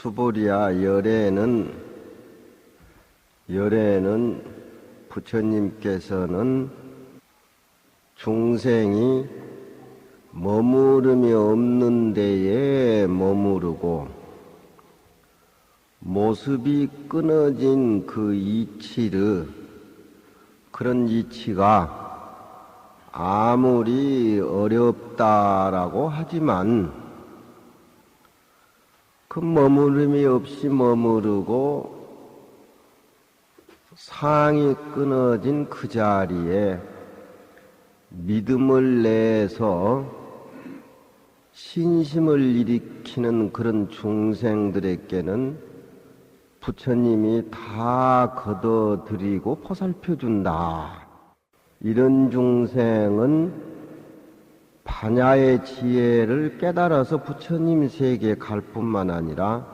수보리야, 열애는 부처님께서는 중생이 머무름이 없는 데에 머무르고 모습이 끊어진 그 이치를, 그런 이치가 아무리 어렵다라고 하지만 그 머무름이 없이 머무르고 상이 끊어진 그 자리에 믿음을 내서 신심을 일으키는 그런 중생들에게는 부처님이 다 걷어들이고 보살펴준다. 이런 중생은 반야의 지혜를 깨달아서 부처님 세계에 갈 뿐만 아니라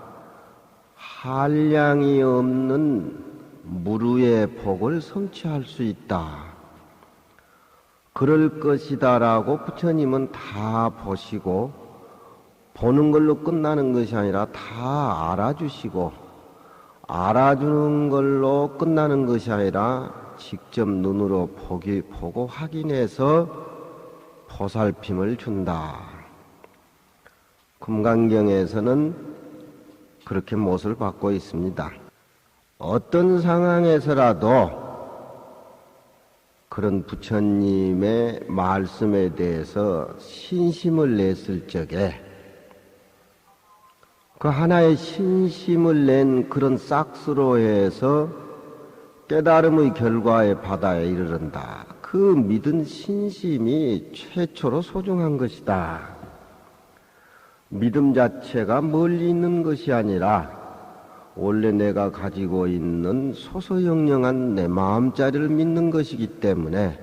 한량이 없는 무루의 복을 성취할 수 있다. 그럴 것이다라고 부처님은 다 보시고, 보는 걸로 끝나는 것이 아니라 다 알아주시고, 알아주는 걸로 끝나는 것이 아니라 직접 눈으로 보고 확인해서 보살핌을 준다. 금강경에서는 그렇게 못을 받고 있습니다. 어떤 상황에서라도 그런 부처님의 말씀에 대해서 신심을 냈을 적에 그 하나의 신심을 낸 그런 싹스로 해서 깨달음의 결과의 바다에 이르른다. 그 믿은 신심이 최초로 소중한 것이다. 믿음 자체가 멀리 있는 것이 아니라 원래 내가 가지고 있는 소소영령한 내 마음자리를 믿는 것이기 때문에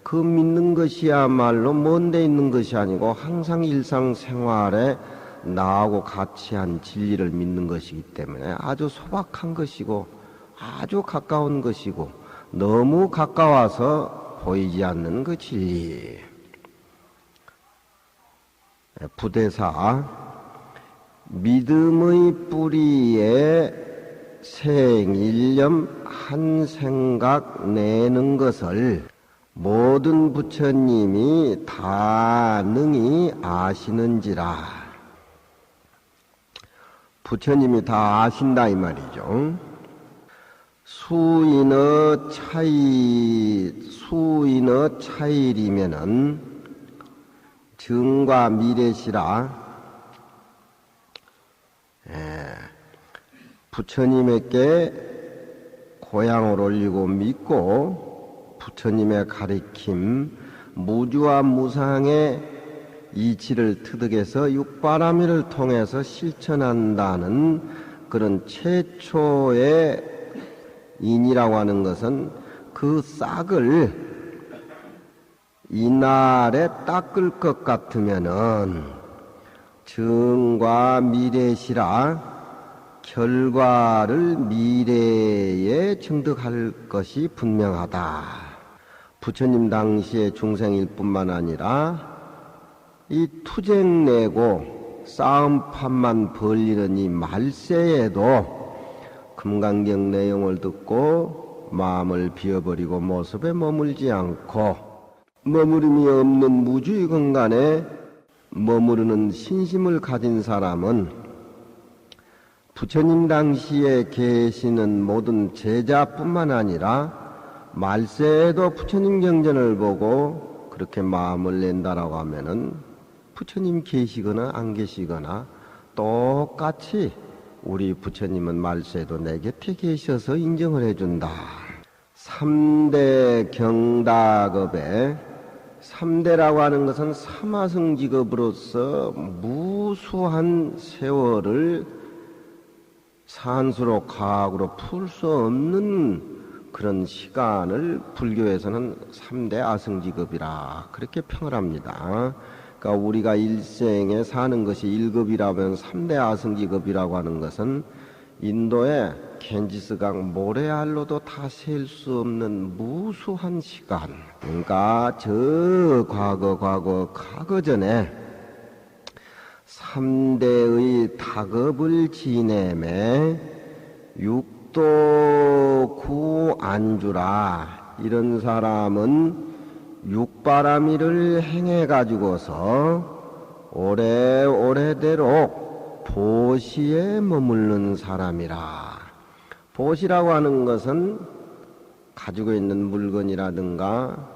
그 믿는 것이야말로 먼 데 있는 것이 아니고 항상 일상생활에 나하고 같이 한 진리를 믿는 것이기 때문에 아주 소박한 것이고 아주 가까운 것이고 너무 가까워서 보이지 않는 그 진리. 부대사 믿음의 뿌리에 생일념 한 생각 내는 것을 모든 부처님이 다 능히 아시는지라. 부처님이 다 아신다 이 말이죠. 수인의 차일이면은 정과 미래시라. 부처님에게 고향을 올리고 믿고 부처님의 가리킴 무주와 무상의 이치를 터득해서 육바라밀을 통해서 실천한다는 그런 최초의 인이라고 하는 것은 그 싹을 이날에 닦을 것 같으면은 정과 미래시라 결과를 미래에 증득할 것이 분명하다. 부처님 당시의 중생일 뿐만 아니라 이 투쟁 내고 싸움판만 벌리는 이 말세에도 금강경 내용을 듣고 마음을 비워버리고 모습에 머물지 않고 머무름이 없는 무주의 공간에 머무르는 신심을 가진 사람은 부처님 당시에 계시는 모든 제자뿐만 아니라 말세에도 부처님 경전을 보고 그렇게 마음을 낸다라고 하면은 부처님 계시거나 안 계시거나 똑같이 우리 부처님은 말세에도 내 곁에 계셔서 인정을 해준다. 3대 경다급에 3대라고 하는 것은 삼화성직업으로서 무수한 세월을 산수로 과학으로 풀 수 없는 그런 시간을 불교에서는 3대 아성직업이라 그렇게 평을 합니다. 그러니까 우리가 일생에 사는 것이 1급이라면 3대 아성직업이라고 하는 것은 인도의 겐지스강 모래알로도 다 셀 수 없는 무수한 시간. 그러니까 저 과거 전에 삼대의 탁업을 지내매 육도 구안주라. 이런 사람은 육바라밀을 행해가지고서 오래오래대로 보시에 머무르는 사람이라. 보시라고 하는 것은 가지고 있는 물건이라든가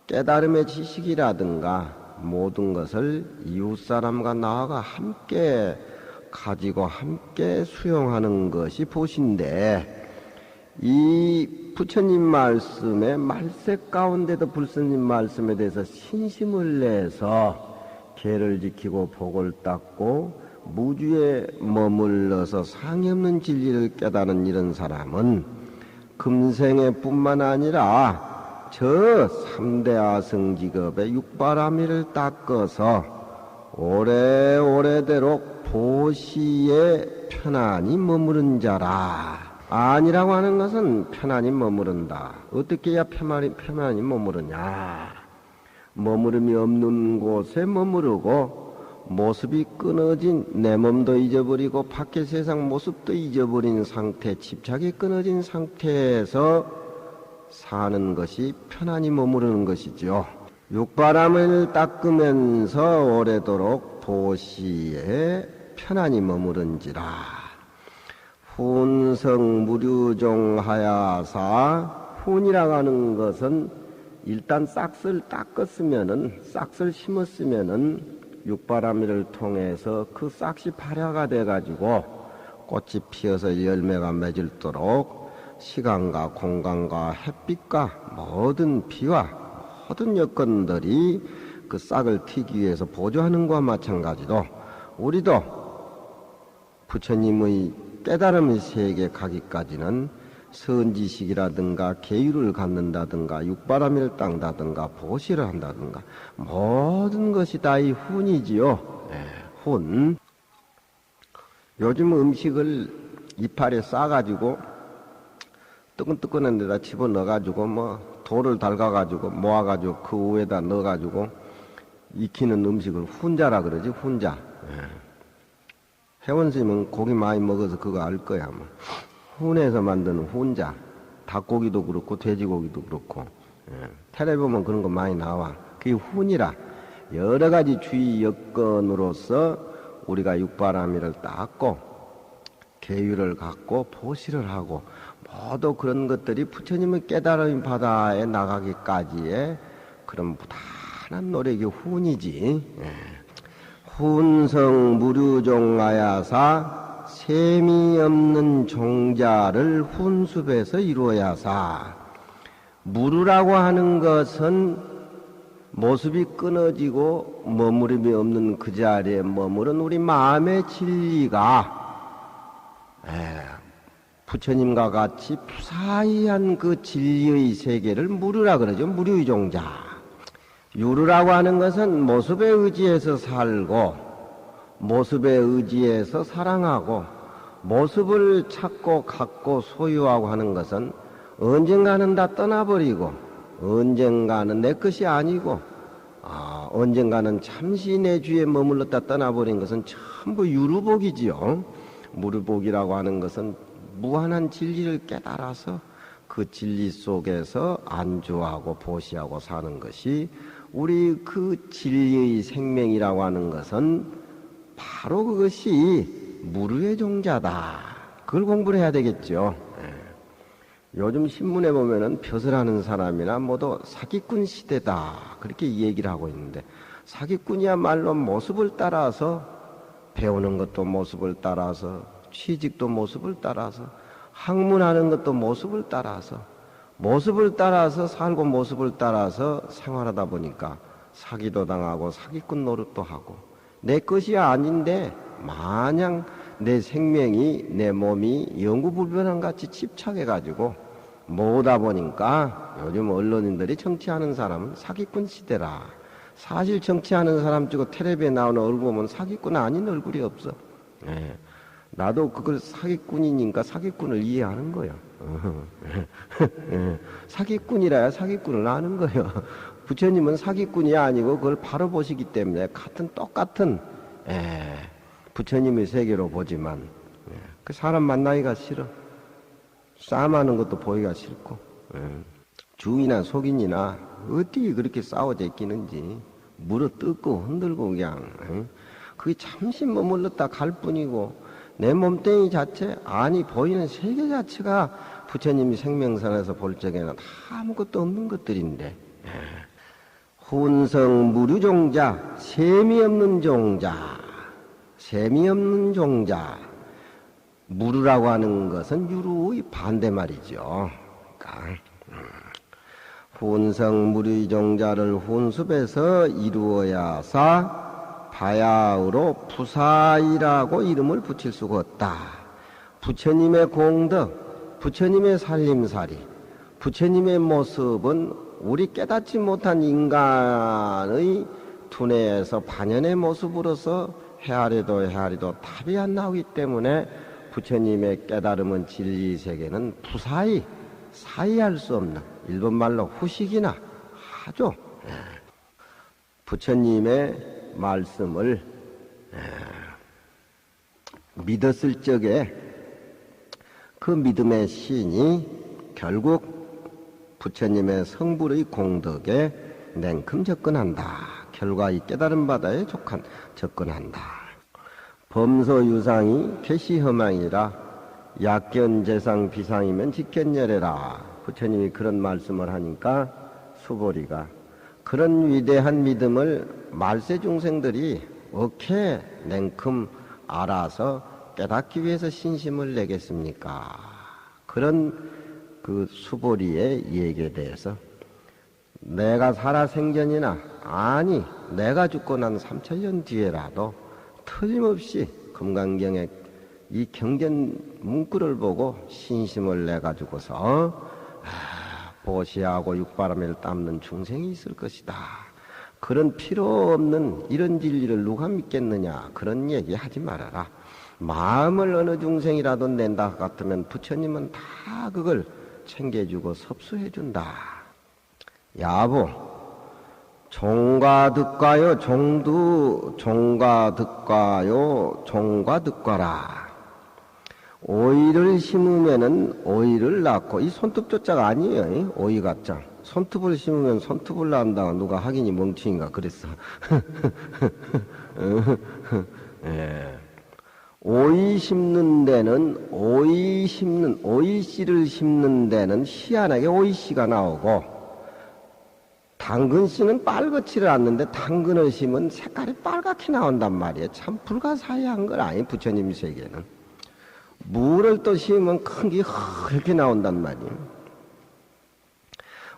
깨달음의 지식이라든가 모든 것을 이웃사람과 나와 함께 가지고 함께 수용하는 것이 보신데, 이 부처님 말씀에 말색 가운데도 불스님 말씀에 대해서 신심을 내서 계를 지키고 복을 닦고 무주에 머물러서 상이 없는 진리를 깨닫는 이런 사람은 금생에 뿐만 아니라 저 삼대아승직업의 육바라밀을 닦아서 오래오래대로 보시에 편안히 머무른 자라. 아니라고 하는 것은 편안히 머무른다. 어떻게 해야 편안히 머무르냐? 머무름이 없는 곳에 머무르고 모습이 끊어진 내 몸도 잊어버리고 밖의 세상 모습도 잊어버린 상태, 집착이 끊어진 상태에서 사는 것이 편안히 머무르는 것이죠. 육바람을 닦으면서 오래도록 보시에 편안히 머무른지라. 훈성 무류종하야사. 훈이라고 하는 것은 일단 싹을 닦았으면은, 싹을 심었으면은 육바라밀을 통해서 그 싹이 발화가 돼가지고 꽃이 피어서 열매가 맺을도록 시간과 공간과 햇빛과 모든 비와 모든 여건들이 그 싹을 튀기 위해서 보조하는 것과 마찬가지로 우리도 부처님의 깨달음의 세계에 가기까지는 선지식이라든가 계율을 갖는다든가 육바라밀을 닦는다든가 보시를 한다든가 모든 것이 다 이 훈이지요. 훈. 요즘 음식을 이파리에 싸가지고 뜨끈뜨끈한 데다 집어넣어가지고 돌을 달가가지고 모아가지고 그 위에다 넣어가지고 익히는 음식을 훈자라 그러지. 훈자. 회원스님은 고기 많이 먹어서 그거 알 거야. 훈에서 만드는 훈자. 닭고기도 그렇고 돼지고기도 그렇고 텔레비 보면 그런 거 많이 나와. 그게 훈이라. 여러 가지 주의 여건으로서 우리가 육바라밀을 닦고 계율을 갖고 보시를 하고 모두 그런 것들이 부처님의 깨달음 바다에 나가기까지의 그런 부단한 노력이 훈이지. 훈성 무류종하야사. 셈이 없는 종자를 훈습에서 이루어야사. 무르라고 하는 것은 모습이 끊어지고 머무름이 없는 그 자리에 머무른 우리 마음의 진리가 부처님과 같이 푸사이한 그 진리의 세계를 무르라 그러죠. 무류의 종자. 유르라고 하는 것은 모습에 의지해서 살고 모습에 의지해서 사랑하고 모습을 찾고 갖고 소유하고 하는 것은 언젠가는 다 떠나버리고 언젠가는 내 것이 아니고 언젠가는 잠시 내 주에 머물렀다 떠나버린 것은 전부 유루복이지요. 무루복이라고 하는 것은 무한한 진리를 깨달아서 그 진리 속에서 안주하고 보시하고 사는 것이 우리 그 진리의 생명이라고 하는 것은 바로 그것이 무르의 종자다. 그걸 공부를 해야 되겠죠. 요즘 신문에 보면은 벼슬하는 사람이나 모두 사기꾼 시대다. 그렇게 얘기를 하고 있는데 사기꾼이야말로 모습을 따라서 배우는 것도 모습을 따라서 취직도 모습을 따라서 학문하는 것도 모습을 따라서 살고 모습을 따라서 생활하다 보니까 사기도 당하고 사기꾼 노릇도 하고 내 것이 아닌데 마냥 내 생명이 내 몸이 영구불변한 같이 집착해가지고 모으다 보니까 요즘 언론인들이 정치하는 사람은 사기꾼 시대라. 사실 정치하는 사람 치고 텔레비에 나오는 얼굴 보면 사기꾼 아닌 얼굴이 없어. 나도 그걸 사기꾼이니까 사기꾼을 이해하는 거야. 사기꾼이라야 사기꾼을 아는 거예요. 부처님은 사기꾼이 아니고 그걸 바로 보시기 때문에 똑같은 부처님의 세계로 보지만 그 사람 만나기가 싫어. 싸움하는 것도 보기가 싫고 주인이나 속인이나 어디 그렇게 싸워져 있기는지 물어 뜯고 흔들고 그냥 그게 잠시 머물렀다 갈 뿐이고 내 몸뚱이 자체 아니 보이는 세계 자체가 부처님이 생명선에서 볼 적에는 아무것도 없는 것들인데 혼성 무류종자 셈이 없는 종자 셈이 없는 종자 무르라고 하는 것은 유루의 반대말이죠. 그러니까 혼성 무류의 종자를 혼습해서 이루어야사 바야흐로 부사이라고 이름을 붙일 수가 없다. 부처님의 공덕, 부처님의 살림살이, 부처님의 모습은 우리 깨닫지 못한 인간의 두뇌에서 반연의 모습으로서 헤아려도 답이 안 나오기 때문에 부처님의 깨달음은 진리 세계는 부사이, 사이할 수 없는 일본말로 후식이나 하죠. 부처님의 말씀을 믿었을 적에 그 믿음의 신이 결국 부처님의 성불의 공덕에 냉큼 접근한다. 결과 이 깨달음 바다에 접근한다. 범소유상이 개시허망이라 약견재상 비상이면 직견열애라. 부처님이 그런 말씀을 하니까 수보리가 그런 위대한 믿음을 말세 중생들이 어떻게 냉큼 알아서 깨닫기 위해서 신심을 내겠습니까? 그런 그 수보리의 얘기에 대해서 내가 살아생전이나 아니 내가 죽고 난 3000년 뒤에라도 틀림없이 금강경의 이 경전 문구를 보고 신심을 내가지고서 보시하고 육바람을 땀는 중생이 있을 것이다. 그런 필요 없는 이런 진리를 누가 믿겠느냐 그런 얘기 하지 말아라. 마음을 어느 중생이라도 낸다 같으면 부처님은 다 그걸 챙겨주고 섭수해준다. 야부 종과 득과요 종두 종과 득과요 종과 득과라. 오이를 심으면은 오이를 낳고 이 손톱조자가 아니에요. 오이가자 손톱을 심으면 손톱을 낳는다고 누가 하기니 멍청인가 그랬어. 예. 오이 심는 데는 오이씨를 심는 데는 희한하게 오이씨가 나오고 당근씨는 빨갛지를 않는데 당근을 심으면 색깔이 빨갛게 나온단 말이에요. 참 불가사의한 걸 아니 부처님 세계는. 물을 또 심으면 큰 게 그렇게 나온단 말이에요.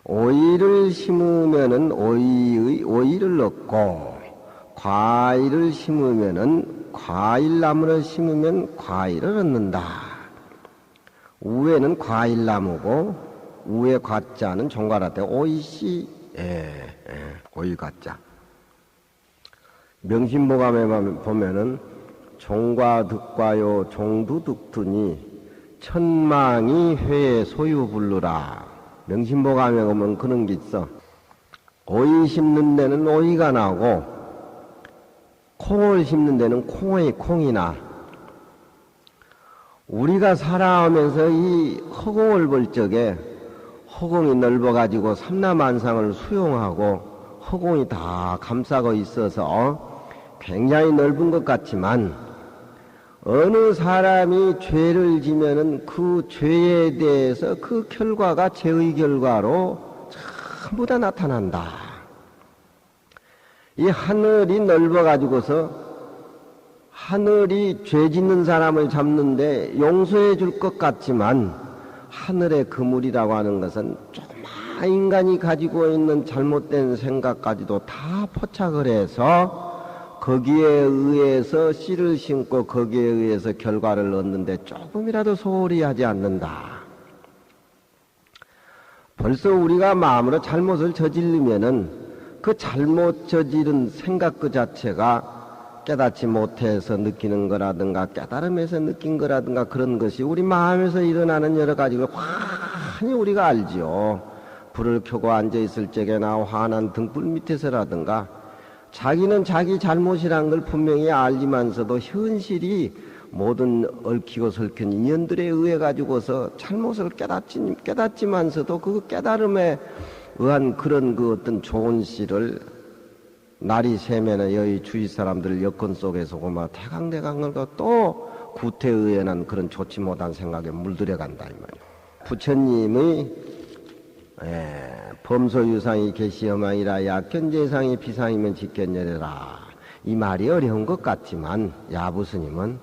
오이를 심으면은 오이를 얻고 과일을 심으면은 과일나무를 심으면 과일을 얻는다. 우에는 과일나무고 우에 과자는 종과라대 오이씨 오이과자. 명심보감에 보면은 종과 득과요 종두득두니 천망이 회에 소유 불르라. 명심보감에 보면 그런 게 있어. 오이 심는 데는 오이가 나고 콩을 심는 데는 콩이 나. 우리가 살아오면서 이 허공을 볼 적에 허공이 넓어가지고 삼라만상을 수용하고 허공이 다 감싸고 있어서 굉장히 넓은 것 같지만 어느 사람이 죄를 지면은 그 죄에 대해서 그 결과가 죄의 결과로 전부 다 나타난다. 이 하늘이 넓어가지고서 하늘이 죄 짓는 사람을 잡는데 용서해 줄 것 같지만 하늘의 그물이라고 하는 것은 조그마한 인간이 가지고 있는 잘못된 생각까지도 다 포착을 해서 거기에 의해서 씨를 심고 거기에 의해서 결과를 얻는데 조금이라도 소홀히 하지 않는다. 벌써 우리가 마음으로 잘못을 저지르면은 그 잘못 저지른 생각 그 자체가 깨닫지 못해서 느끼는 거라든가 깨달음에서 느낀 거라든가 그런 것이 우리 마음에서 일어나는 여러 가지를 환히 우리가 알지요. 불을 켜고 앉아있을 적에나 환한 등불 밑에서라든가 자기는 자기 잘못이란 걸 분명히 알지만서도 현실이 모든 얽히고 설킨 인연들에 의해 가지고서 잘못을 깨닫지만서도 그 깨달음에 의한 그런 그 어떤 좋은 씨를 날이 새면은 여의 주위 사람들 여건 속에서 고마 대강대강을 또 구태에 의한 그런 좋지 못한 생각에 물들여 간다 이 말이야. 부처님의 범소유상이 계시어마이라 약견재상이 비상이면 직견열해라. 이 말이 어려운 것 같지만 야부스님은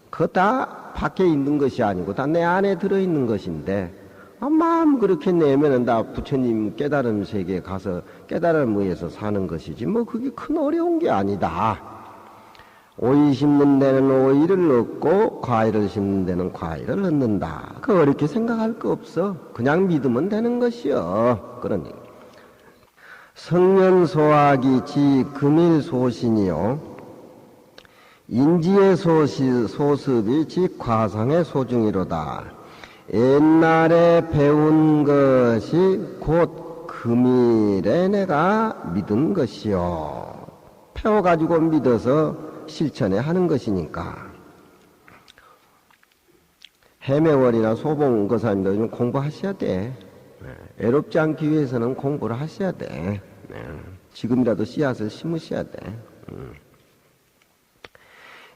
그거 다 밖에 있는 것이 아니고 다 내 안에 들어있는 것인데 마음 그렇게 내면은 다 부처님 깨달음 세계에 가서 깨달음 위해서 사는 것이지 뭐 그게 큰 어려운 게 아니다. 오이 심는 데는 오이를 얻고 과일을 심는 데는 과일을 얻는다. 그 어렵게 생각할 거 없어. 그냥 믿으면 되는 것이요. 그러니 성년소학이 지 금일소신이요 인지의 소습이 지 과상의 소중이로다. 옛날에 배운 것이 곧 금일에 내가 믿은 것이요. 배워가지고 믿어서 실천에 하는 것이니까. 해매월이나 소봉 거사님들 좀 공부하셔야 돼. 애롭지 않기 위해서는 공부를 하셔야 돼. 지금이라도 씨앗을 심으셔야 돼.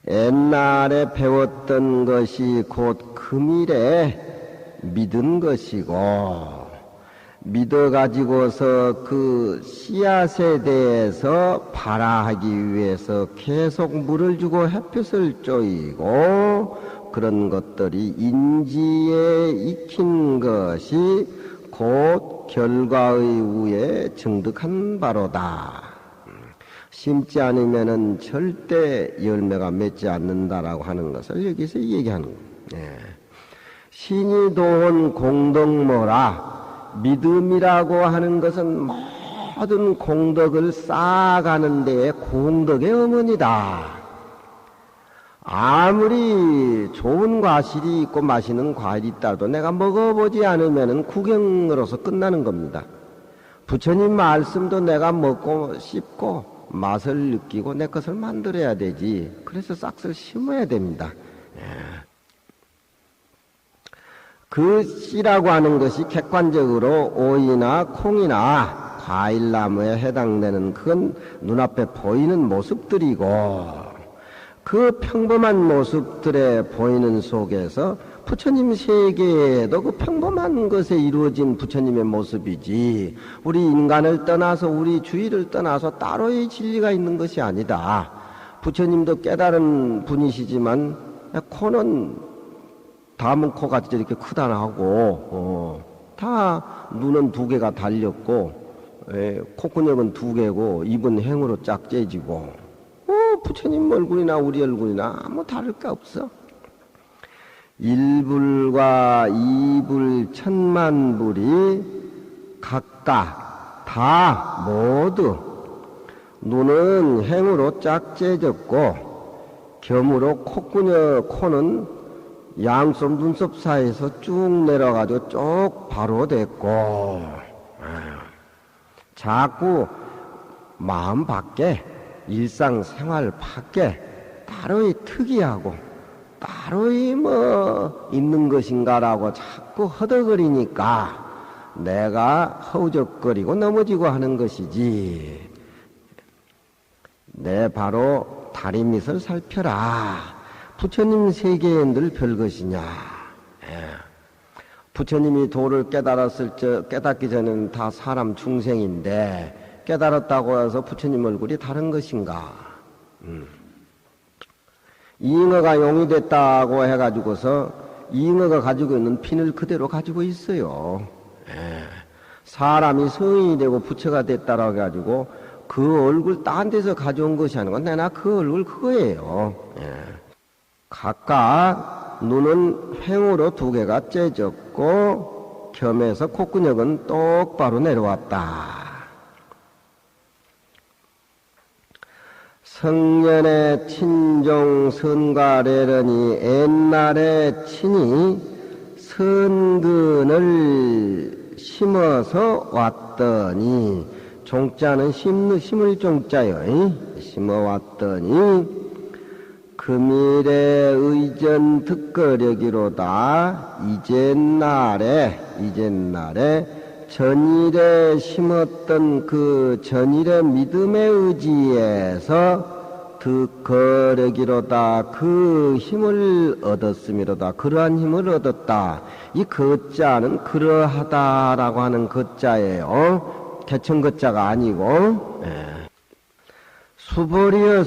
옛날에 배웠던 것이 곧 금일에 믿은 것이고 믿어가지고서 그 씨앗에 대해서 발화하기 위해서 계속 물을 주고 햇볕을 쬐이고 그런 것들이 인지에 익힌 것이 곧 결과의 후에 증득한 바로다. 심지 않으면은 절대 열매가 맺지 않는다라고 하는 것을 여기서 얘기하는 거예요. 신이 도온 공덕모라. 믿음이라고 하는 것은 모든 공덕을 쌓아가는 데에 공덕의 어머니다. 아무리 좋은 과실이 있고 맛있는 과일이 있다도 내가 먹어보지 않으면 구경으로서 끝나는 겁니다. 부처님 말씀도 내가 먹고 씹고 맛을 느끼고 내 것을 만들어야 되지. 그래서 싹을 심어야 됩니다. 그 씨라고 하는 것이 객관적으로 오이나 콩이나 과일나무에 해당되는 그건 눈앞에 보이는 모습들이고 그 평범한 모습들에 보이는 속에서 부처님 세계에도 그 평범한 것에 이루어진 부처님의 모습이지 우리 인간을 떠나서 우리 주위를 떠나서 따로의 진리가 있는 것이 아니다. 부처님도 깨달은 분이시지만 코는 담은 코가 이렇게 크다 하고 다 눈은 2개가 달렸고 콧구녕은 2개고 입은 행으로 짝 째지고 부처님 얼굴이나 우리 얼굴이나 아무 다를 게 없어. 일불과 이불 천만불이 각각 다 모두 눈은 행으로 짝 째졌고 겸으로 코는 양손 눈썹 사이에서 쭉 내려가지고 쭉 바로 됐고 자꾸 마음 밖에 일상생활 밖에 따로의 특이하고 따로의 뭐 있는 것인가라고 자꾸 허덕거리니까 내가 허우적거리고 넘어지고 하는 것이지. 내 바로 다리밑을 살펴라. 부처님 세계에 늘 별것이냐. 부처님이 도를 깨닫기 전에는 다 사람 중생인데 깨달았다고 해서 부처님 얼굴이 다른 것인가. 잉어가 용이 됐다고 해가지고서 잉어가 가지고 있는 핀을 그대로 가지고 있어요. 사람이 성인이 되고 부처가 됐다라고 해가지고 그 얼굴 딴 데서 가져온 것이 아니고 내나 그 얼굴 그거예요. 각각 눈은 횡으로 2개가 째졌고 겸해서 콧구녕은 똑바로 내려왔다. 성년의 친종 선과래러니 옛날에 친히 선근을 심어서 왔더니 종자는 심을 종자요. 심어왔더니 금일에 의전 득거려기로다. 이젠날에 전일에 심었던 그 전일의 믿음의 의지에서 득거려기로다. 그 힘을 얻었음이로다. 그러한 힘을 얻었다. 이 거자는 그러하다라고 하는 거자예요. 개천 거자가 아니고. 수벌이여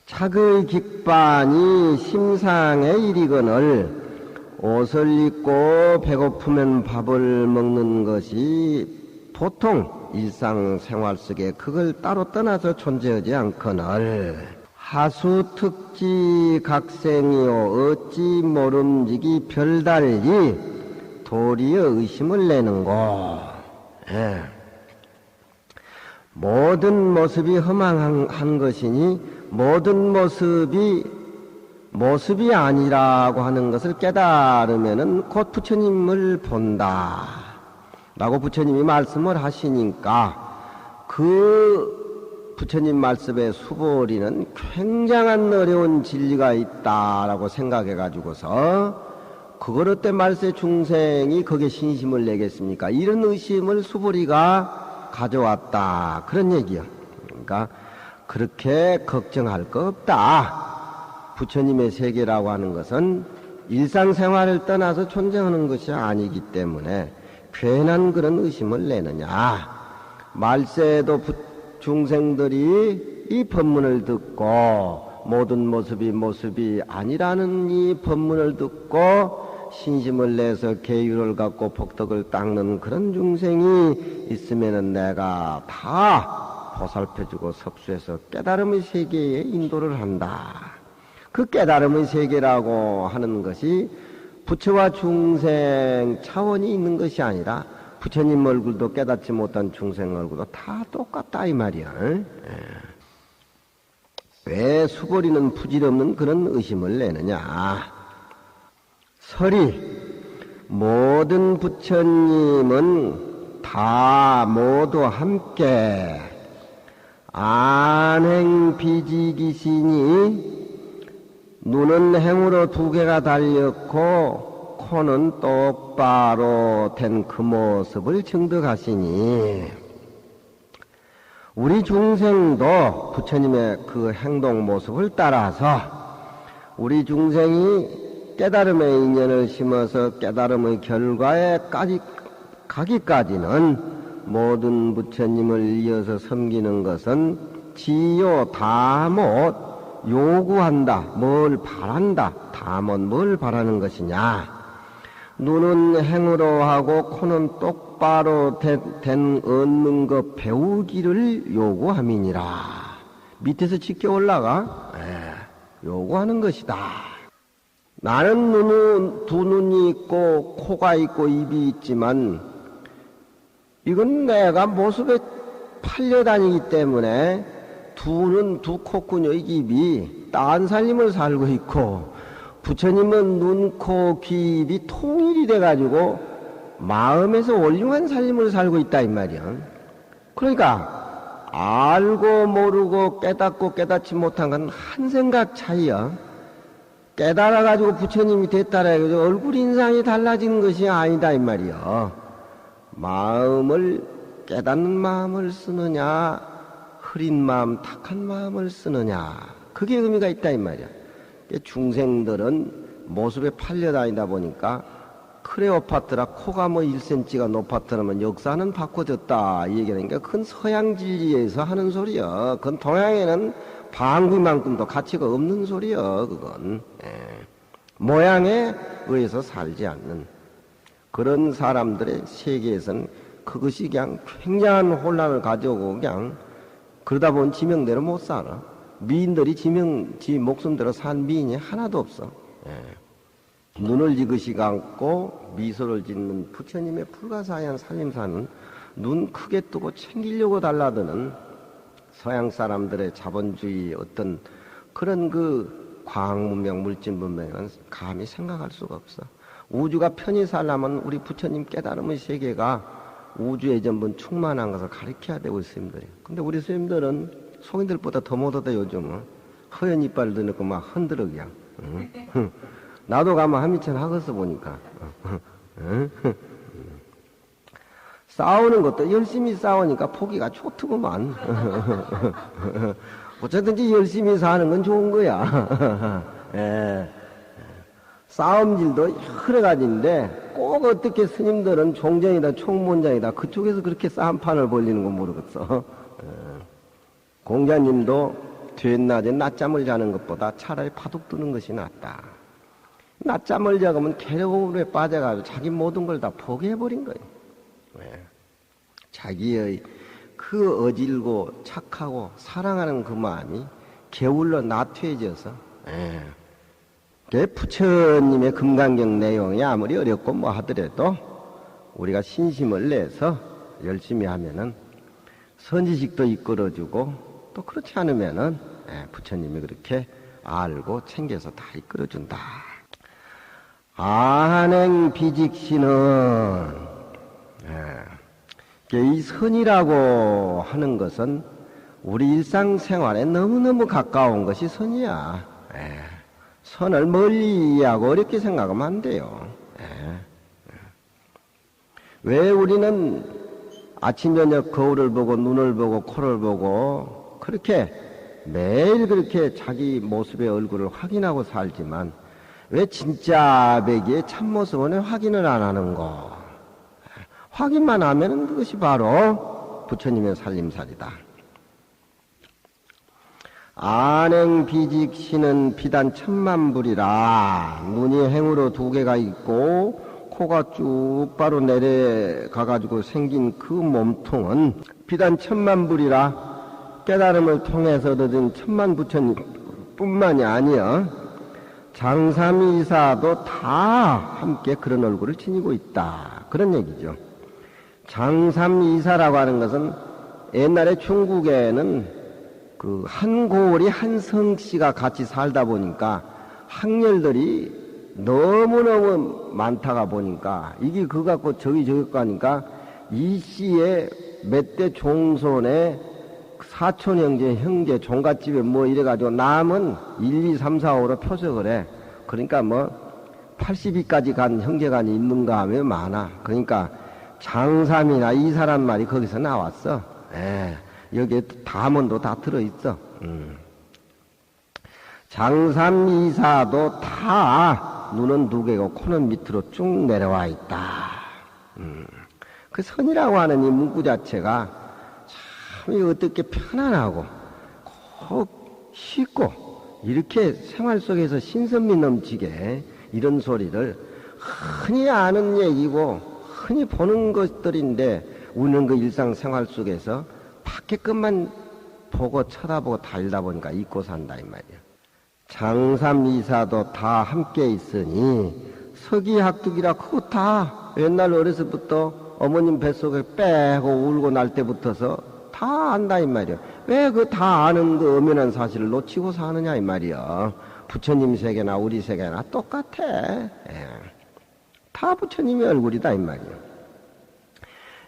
착의 깃반이 심상에 이리거늘 옷을 입고 배고프면 밥을 먹는 것이 보통 일상생활 속에 그걸 따로 떠나서 존재하지 않거늘 하수특지 각생이요 어찌 모름지기 별달리 도리어 의심을 내는고. 모든 모습이 허망한 것이니 모든 모습이 아니라고 하는 것을 깨달으면은 곧 부처님을 본다 라고 부처님이 말씀을 하시니까 그 부처님 말씀의 수보리는 굉장한 어려운 진리가 있다라고 생각해 가지고서 그걸 어때 말세 중생이 거기에 신심을 내겠습니까? 이런 의심을 수보리가 가져왔다 그런 얘기야. 그러니까 그렇게 걱정할 거 없다. 부처님의 세계라고 하는 것은 일상생활을 떠나서 존재하는 것이 아니기 때문에 괜한 그런 의심을 내느냐. 말세에도 중생들이 이 법문을 듣고 모든 모습이 아니라는 이 법문을 듣고 신심을 내서 계율을 갖고 복덕을 닦는 그런 중생이 있으면은 내가 다 보살펴주고 섭수해서 깨달음의 세계에 인도를 한다. 그 깨달음의 세계라고 하는 것이 부처와 중생 차원이 있는 것이 아니라 부처님 얼굴도 깨닫지 못한 중생 얼굴도 다 똑같다 이 말이야. 왜 수고리는 부질없는 그런 의심을 내느냐. 설이 모든 부처님은 다 모두 함께 안행비지기시니 눈은 행으로 두 개가 달렸고 코는 똑바로 된 그 모습을 증득하시니 우리 중생도 부처님의 그 행동 모습을 따라서 우리 중생이 깨달음의 인연을 심어서 깨달음의 결과에 가기까지는 모든 부처님을 이어서 섬기는 것은 지요 다못 요구한다. 뭘 바란다. 다못 뭘 바라는 것이냐. 눈은 행으로 하고 코는 똑바로 된 얻는 것 배우기를 요구함이니라. 밑에서 지켜 올라가 요구하는 것이다. 나는 두 눈이 있고 코가 있고 입이 있지만 이건 내가 모습에 팔려다니기 때문에 두 콧구녕 입이 딴 살림을 살고 있고 부처님은 눈, 코, 귀, 입이 통일이 돼가지고 마음에서 올륭한 살림을 살고 있다 이 말이야. 그러니까 알고 모르고 깨닫고 깨닫지 못한 건 한 생각 차이야. 깨달아가지고 부처님이 됐다라 해가지고 얼굴 인상이 달라지는 것이 아니다 이 말이야. 마음을 깨닫는 마음을 쓰느냐 흐린 마음 탁한 마음을 쓰느냐 그게 의미가 있다 이 말이야. 중생들은 모습에 팔려다니다 보니까 크레오파트라 코가 뭐 1cm가 높았더라면 역사는 바꿔졌다 이 얘기하니까 그건 서양 진리에서 하는 소리야. 그건 동양에는 방귀만큼도 가치가 없는 소리야. 그건 모양에 의해서 살지 않는 그런 사람들의 세계에서는 그것이 그냥 굉장한 혼란을 가져오고 그냥 그러다 보면 지명대로 못 살아. 미인들이 지 목숨대로 산 미인이 하나도 없어. 눈을 지그시 감고 미소를 짓는 부처님의 불가사의한 살림사는 눈 크게 뜨고 챙기려고 달라드는 서양 사람들의 자본주의 어떤 그런 그 과학문명, 물질문명은 감히 생각할 수가 없어. 우주가 편히 살려면 우리 부처님 깨달음의 세계가 우주의 전부 충만한 것을 가르쳐야 되고 스님들이. 근데 우리 스님들은 성인들보다 더 못하다 요즘은. 허연 이빨을 드놓고 막 흔들어 그냥. 나도 가면 한미천 하겠어 보니까. 싸우는 것도 열심히 싸우니까 포기가 좋더구만. 어쨌든지 열심히 사는 건 좋은 거야. 예. 싸움질도 여러 가지인데 꼭 어떻게 스님들은 종전이다 총문장이다 그쪽에서 그렇게 싸움판을 벌리는 건 모르겠어. 공자님도 뒤낮에 낮잠을 자는 것보다 차라리 바둑 두는 것이 낫다. 낮잠을 자면 괴로움에 빠져가지고 자기 모든 걸 다 포기해버린 거예요. 자기의 그 어질고 착하고 사랑하는 그 마음이 게을러 나태해져서 부처님의 금강경 내용이 아무리 어렵고 뭐 하더라도 우리가 신심을 내서 열심히 하면은 선지식도 이끌어주고 또 그렇지 않으면은 부처님이 그렇게 알고 챙겨서 다 이끌어준다. 안행비직신은 이 선이라고 하는 것은 우리 일상생활에 너무너무 가까운 것이 선이야. 선을 멀리 이해하고 어렵게 생각하면 안 돼요. 왜 우리는 아침 저녁 거울을 보고 눈을 보고 코를 보고 그렇게 매일 그렇게 자기 모습의 얼굴을 확인하고 살지만 왜 진짜 배기의 참모습은 확인을 안 하는 거? 확인만 하면 그것이 바로 부처님의 살림살이다. 안행비직신은 비단 천만불이라. 눈이 행으로 두 개가 있고 코가 쭉 바로 내려가가지고 생긴 그 몸통은 비단 천만불이라. 깨달음을 통해서 얻은 천만 부처님 뿐만이 아니여 장삼이사도 다 함께 그런 얼굴을 지니고 있다. 그런 얘기죠. 장삼이사라고 하는 것은 옛날에 중국에는 그 한 고을이 한 성씨가 같이 살다 보니까 학렬들이 너무너무 많다가 보니까 이게 그거 갖고 저기 저기 가니까 이 씨의 몇 대 종손의 사촌 형제 종갓집에 뭐 이래가지고 남은 1, 2, 3, 4, 5로 표석을 해. 그러니까 뭐 80위까지 간 형제간이 있는가 하면 많아. 그러니까 장삼이나 이사란 말이 거기서 나왔어. 여기에 다문도 다 들어있어. 장삼이사도 다 눈은 두 개고 코는 밑으로 쭉 내려와 있다. 그 선이라고 하는 이 문구 자체가 참 어떻게 편안하고 꼭 쉽고 이렇게 생활 속에서 신선미 넘치게 이런 소리를 흔히 아는 얘기고 흔히 보는 것들인데 우리는 그 일상생활 속에서 밖에 것만 보고 쳐다보고 달다 보니까 잊고 산다 이 말이야. 장삼이사도 다 함께 있으니 서기학득이라 그거 다 옛날 어려서부터 어머님 뱃속에 빼고 울고 날 때부터서 다 안다 이 말이야. 왜 그 다 아는 그 엄연한 사실을 놓치고 사느냐 이 말이야. 부처님 세계나 우리 세계나 똑같아. 다 부처님의 얼굴이다 이 말이야.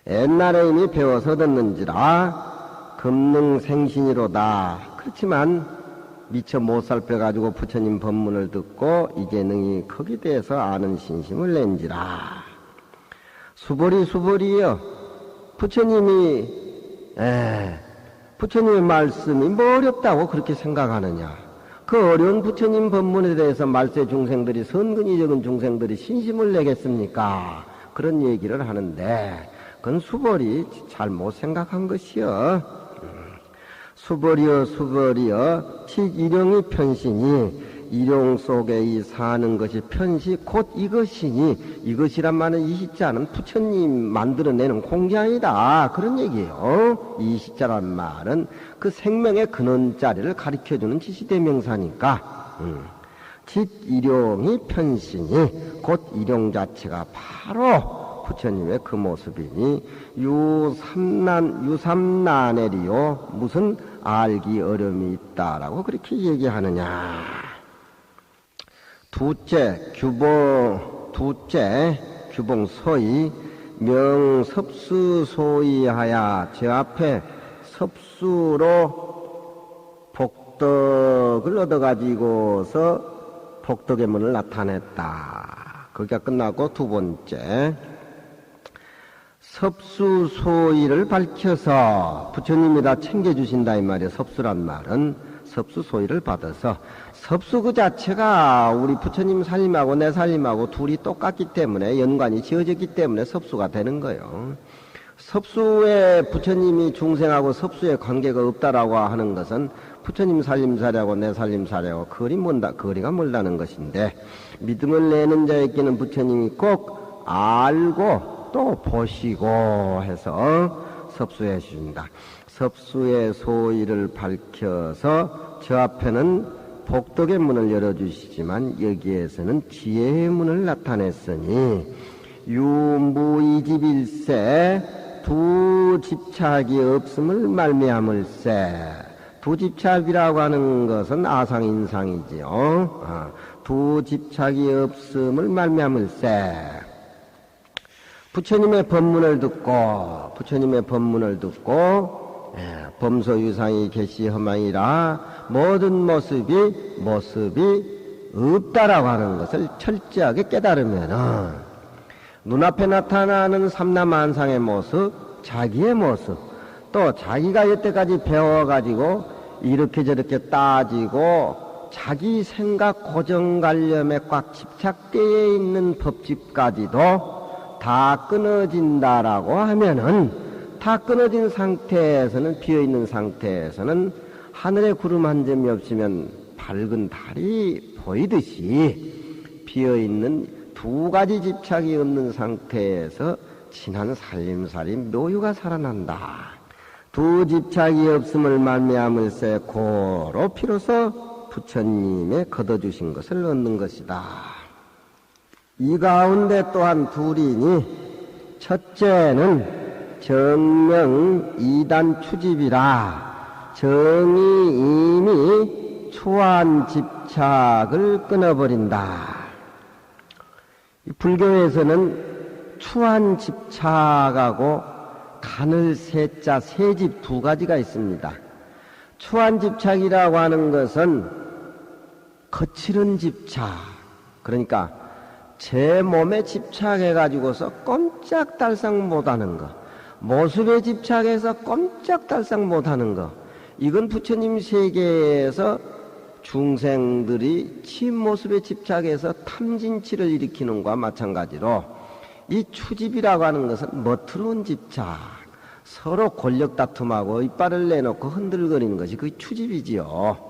옛날에 이미 배워서 듣는지라 금능생신이로다. 그렇지만 미처 못 살펴가지고 부처님 법문을 듣고 이제 능히 거기에 대해서 아는 신심을 낸지라. 수벌이여. 부처님의 말씀이 뭐 어렵다고 그렇게 생각하느냐. 그 어려운 부처님 법문에 대해서 말세 중생들이 선근이 적은 중생들이 신심을 내겠습니까? 그런 얘기를 하는데 그건 수벌이 잘못 생각한 것이여. 수벌이여 일용이 편시니 일용 속에 이 사는 것이 편시 곧 이것이니 이것이란 말은 이 시자는 부처님 만들어내는 공자이다 그런 얘기예요. 이 시자란 말은 그 생명의 근원자리를 가리켜주는 지시대명사니까 일용이 편시니 곧 일용 자체가 바로 부처님의 그 모습이니 유삼난에리요 무슨 알기 어려움이 있다라고 그렇게 얘기하느냐. 둘째 규봉 서의 명섭수소이하야 저 앞에 섭수로 복덕을 얻어가지고서 복덕의 문을 나타냈다. 거기가 끝나고 두 번째 섭수소이를 밝혀서 부처님이 다 챙겨주신다 이 말이에요. 섭수란 말은 섭수소이를 받아서 섭수 그 자체가 우리 부처님 살림하고 내 살림하고 둘이 똑같기 때문에 연관이 지어졌기 때문에 섭수가 되는 거예요. 섭수에 부처님이 중생하고 섭수에 관계가 없다라고 하는 것은 부처님 살림살이하고 내 살림살이하고 거리가 멀다는 것인데 믿음을 내는 자에게는 부처님이 꼭 알고 또 보시고 해서 섭수해 주신다. 섭수의 소위를 밝혀서 저 앞에는 복덕의 문을 열어주시지만 여기에서는 지혜의 문을 나타냈으니 유무이집일세 두 집착이 없음을 말미암을세. 두 집착이라고 하는 것은 아상인상이지요. 두 집착이 없음을 말미암을세. 부처님의 법문을 듣고 범소유상이 계시허망이라 모든 모습이 없다라고 하는 것을 철저하게 깨달으면은 눈앞에 나타나는 삼라만상의 모습, 자기의 모습, 또 자기가 여태까지 배워가지고 이렇게 저렇게 따지고 자기 생각 고정관념에 꽉 집착되어 있는 법집까지도 다 끊어진다라고 하면은 다 끊어진 상태에서는 비어있는 상태에서는 하늘에 구름 한 점이 없으면 밝은 달이 보이듯이 비어있는 두 가지 집착이 없는 상태에서 진한 살림살이 묘유가 살아난다. 두 집착이 없음을 말미암을세 고로 비로소 부처님의 거둬주신 것을 얻는 것이다. 이 가운데 또한 둘이니 첫째는 정명 이단 추집이라 정이 이미 초한 집착을 끊어버린다. 불교에서는 추한 집착하고 간을 세자 세집 두 가지가 있습니다. 추한 집착이라고 하는 것은 거칠은 집착, 그러니까 제 몸에 집착해가지고서 꼼짝달싹 못하는 거, 모습에 집착해서 꼼짝달싹 못하는 거, 이건 부처님 세계에서 중생들이 친모습에 집착해서 탐진치를 일으키는 것과 마찬가지로 이 추집이라고 하는 것은 멋스러운 집착, 서로 권력 다툼하고 이빨을 내놓고 흔들거리는 것이 그 추집이지요.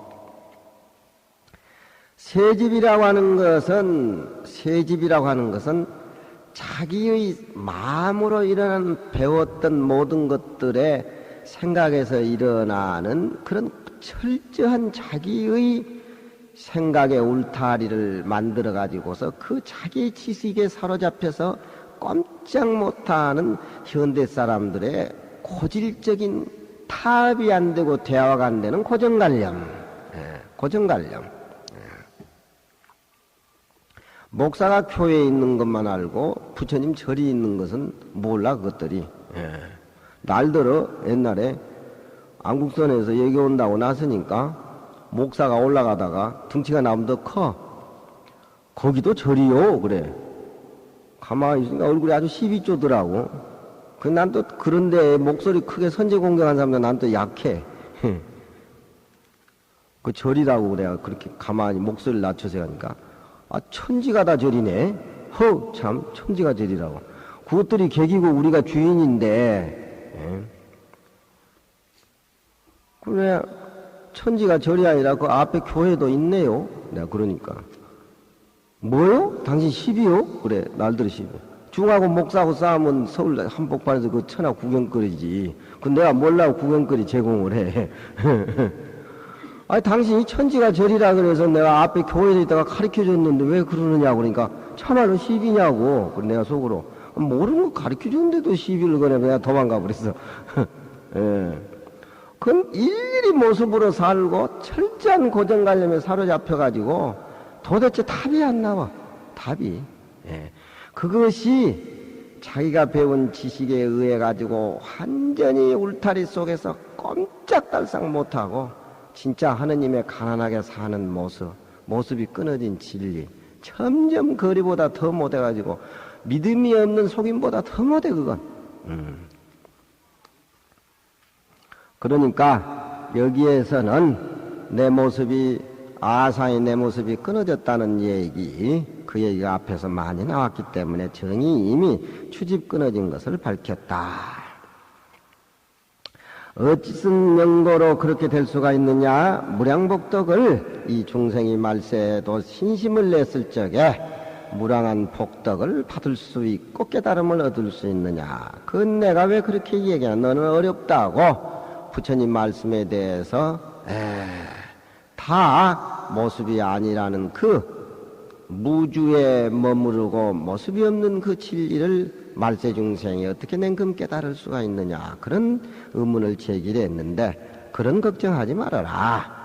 세집이라고 하는 것은 자기의 마음으로 일어난 배웠던 모든 것들에 생각에서 일어나는 그런 철저한 자기의 생각의 울타리를 만들어 가지고서 그 자기의 지식에 사로잡혀서 꼼짝 못하는 현대 사람들의 고질적인 타협이 안 되고 대화가 안 되는 고정관념. 목사가 교회에 있는 것만 알고 부처님 절이 있는 것은 몰라 그것들이. 날들어 옛날에 안국선에서 여기 온다고 나서니까 목사가 올라가다가 등치가 나보다 더 커. 거기도 절이요 그래. 가만히 있으니까 얼굴이 아주 시비 쪼더라고. 난 또 그런데 목소리 크게 선제 공격한 사람도 난 또 약해. 그 절이라고 그래. 그렇게 가만히 목소리를 낮춰서 하니까 천지가 다 절이네. 참 천지가 절이라고. 그것들이 객이고 우리가 주인인데 그래 천지가 절이 아니라 그 앞에 교회도 있네요. 내가 그러니까 뭐요? 당신 시비요? 그래 날들이 시비. 중하고 목사하고 싸우면 서울 한복판에서 그 천하 구경거리지. 그 내가 뭘라고 구경거리 제공을 해. 아니 당신이 천지가 절이라 그래서 내가 앞에 교회에 있다가 가르쳐줬는데 왜 그러느냐고 그러니까 천하는 시비냐고. 그래 내가 속으로 모르는 거 가르쳐줬는데도 시비를 거네. 내가 도망가 버렸어. 그건 일일이 모습으로 살고 철저한 고정관념에 사로잡혀가지고 도대체 답이 안 나와. 답이. 그것이 자기가 배운 지식에 의해 가지고 완전히 울타리 속에서 꼼짝달싹 못하고 진짜 하느님의 가난하게 사는 모습이 끊어진 진리, 점점 거리보다 더 못해가지고 믿음이 없는 속임보다 더 못해 그건. 그러니까 여기에서는 내 모습이 아사히 내 모습이 끊어졌다는 얘기, 그 얘기가 앞에서 많이 나왔기 때문에 정이 이미 추집 끊어진 것을 밝혔다. 어찌슨 명고로 그렇게 될 수가 있느냐? 무량복덕을 이 중생이 말세에도 신심을 냈을 적에 무량한 복덕을 받을 수 있고 깨달음을 얻을 수 있느냐? 그건 내가 왜 그렇게 얘기하냐? 너는 어렵다고 부처님 말씀에 대해서 다 모습이 아니라는 그 무주에 머무르고 모습이 없는 그 진리를 말세 중생이 어떻게 냉큼 깨달을 수가 있느냐, 그런 의문을 제기를 했는데, 그런 걱정하지 말아라.